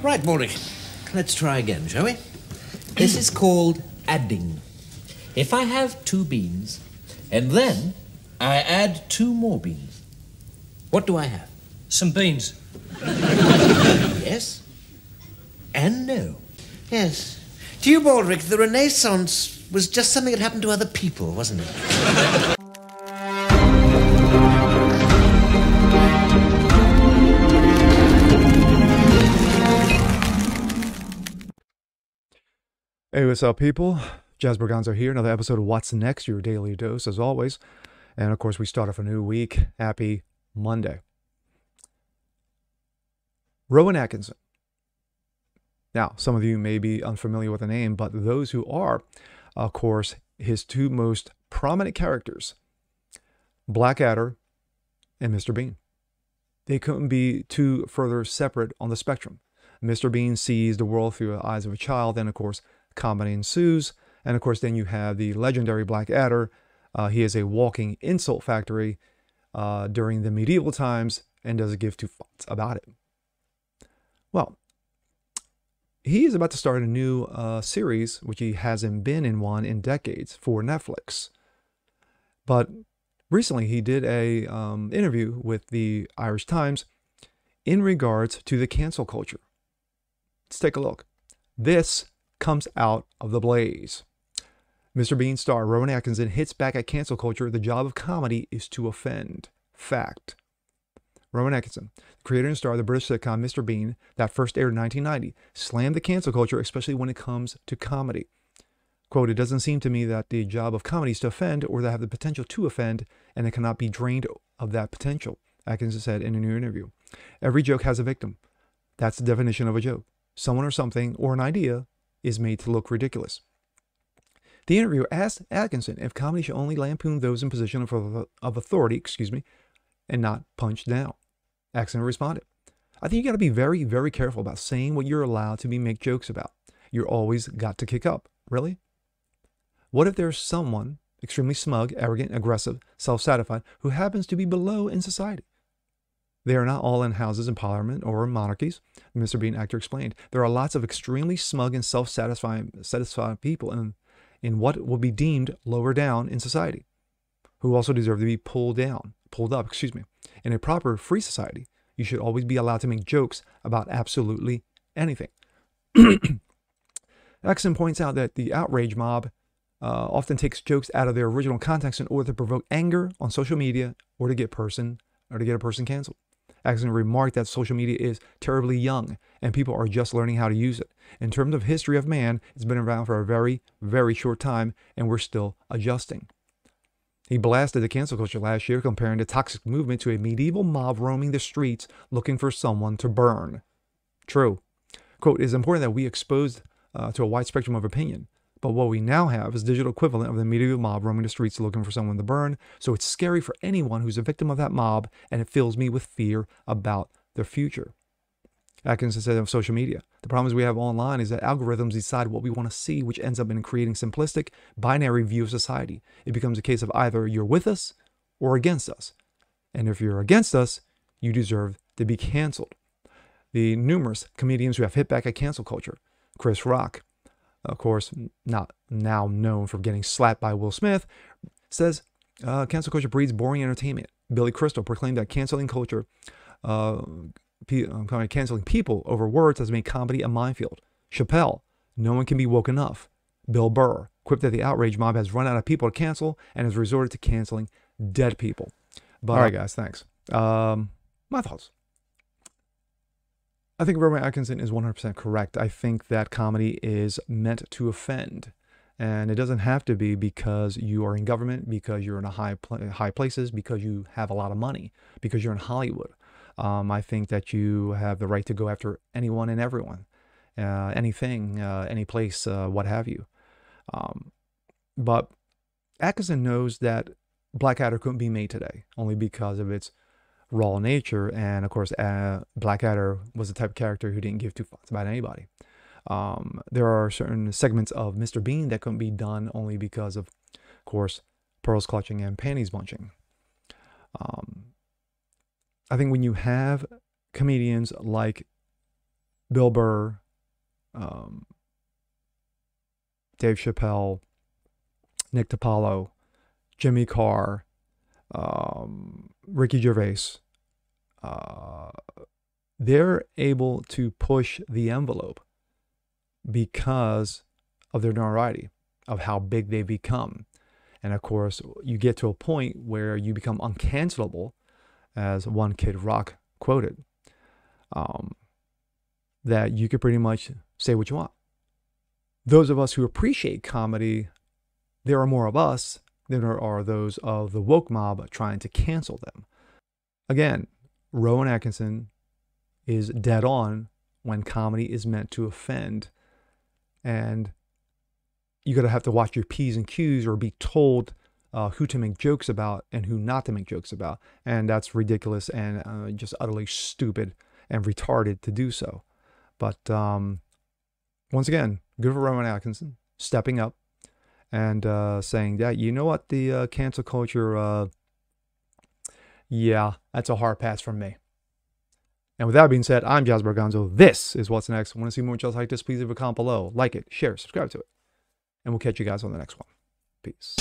Right, Maury. Let's try again, shall we? This is called adding. If I have 2 beans, and then I add 2 more beans, what do I have? Some beans. Yes and no. Yes. To you, Baldrick, the Renaissance was just something that happened to other people, wasn't it? Hey, what's up, people? Jazz Berganzo here. Another episode of What's Next, your daily dose, as always. And, of course, we start off a new week. Happy Monday. Rowan Atkinson. Now, some of you may be unfamiliar with the name, but those who are, of course, his 2 most prominent characters, Blackadder and Mr. Bean. They couldn't be 2 further separate on the spectrum. Mr. Bean sees the world through the eyes of a child, and, of course, comedy ensues. And, of course, then you have the legendary Blackadder. He is a walking insult factory during the medieval times and doesn't give 2 fucks about it. Well, he is about to start a new series, which he hasn't been in one in decades, for Netflix. But recently he did a interview with the Irish Times in regards to the cancel culture. Let's take a look. This comes out of the blaze. Mr. Bean star Rowan Atkinson hits back at cancel culture. The job of comedy is to offend. Fact. Rowan Atkinson, creator and star of the British sitcom Mr. Bean, that first aired in 1990, slammed the cancel culture, especially when it comes to comedy. Quote, "It doesn't seem to me that the job of comedy is to offend or to have the potential to offend, and it cannot be drained of that potential," Atkinson said in a new interview. "Every joke has a victim. That's the definition of a joke. Someone or something or an idea is made to look ridiculous." The interviewer asked Atkinson if comedy should only lampoon those in position of authority, and not punch down. Atkinson responded, "I think you got to be very, very careful about saying what you're allowed to make jokes about. You're always got to kick up. Really? What if there's someone extremely smug, arrogant, aggressive, self-satisfied who happens to be below in society? They are not all in houses in parliament or monarchies," the Mr. Bean actor explained. "There are lots of extremely smug and satisfied people in what will be deemed lower down in society, who also deserve to be pulled up. In a proper free society, you should always be allowed to make jokes about absolutely anything." Atkinson points out that the outrage mob often takes jokes out of their original context in order to provoke anger on social media or to get a person canceled. Atkinson remarked that social media is terribly young and people are just learning how to use it. In terms of history of man, it's been around for a very, very short time and we're still adjusting. He blasted the cancel culture last year, comparing the toxic movement to a medieval mob roaming the streets looking for someone to burn. True. Quote, "It is important that we exposed to a wide spectrum of opinion, but what we now have is digital equivalent of the medieval mob roaming the streets looking for someone to burn, so it's scary for anyone who's a victim of that mob, and it fills me with fear about their future." Atkinson said of social media, "The problems we have online is that algorithms decide what we want to see, which ends up in creating simplistic, binary view of society. It becomes a case of either you're with us or against us. And if you're against us, you deserve to be canceled." The numerous comedians who have hit back at cancel culture, Chris Rock, of course, not now known for getting slapped by Will Smith, says cancel culture breeds boring entertainment. Billy Crystal proclaimed that canceling people over words has made comedy a minefield. Chappelle, "No one can be woke enough." Bill Burr quipped that the outrage mob has run out of people to cancel and has resorted to canceling dead people. But, all right, guys, thanks. My thoughts. I think Rowan Atkinson is 100% correct. I think that comedy is meant to offend. And it doesn't have to be because you are in government, because you're in high places, because you have a lot of money, because you're in Hollywood. I think that you have the right to go after anyone and everyone, anything, any place, what have you. But Atkinson knows that Blackadder couldn't be made today, only because of its raw nature. And of course, Blackadder was the type of character who didn't give 2 fucks about anybody. There are certain segments of Mr. Bean that couldn't be done only because of course, pearls clutching and panties bunching. I think when you have comedians like Bill Burr, Dave Chappelle, Nick DiPaolo, Jimmy Carr, Ricky Gervais, they're able to push the envelope because of their notoriety, of how big they become. And of course, you get to a point where you become uncancelable, as one Kid Rock quoted, that you could pretty much say what you want. Those of us who appreciate comedy, there are more of us than there are those of the woke mob trying to cancel them. Again, Rowan Atkinson is dead on when comedy is meant to offend. And you're going to have to watch your P's and Q's, or be told who to make jokes about and who not to make jokes about. And that's ridiculous and just utterly stupid and retarded to do so. But once again, good for Rowan Atkinson stepping up and saying that, you know what, the cancel culture, yeah, that's a hard pass from me. And with that being said, I'm Jasper Gonzo. This is What's Next. Want to see more shows like this? Please leave a comment below. Like it, share, subscribe to it. And we'll catch you guys on the next one. Peace.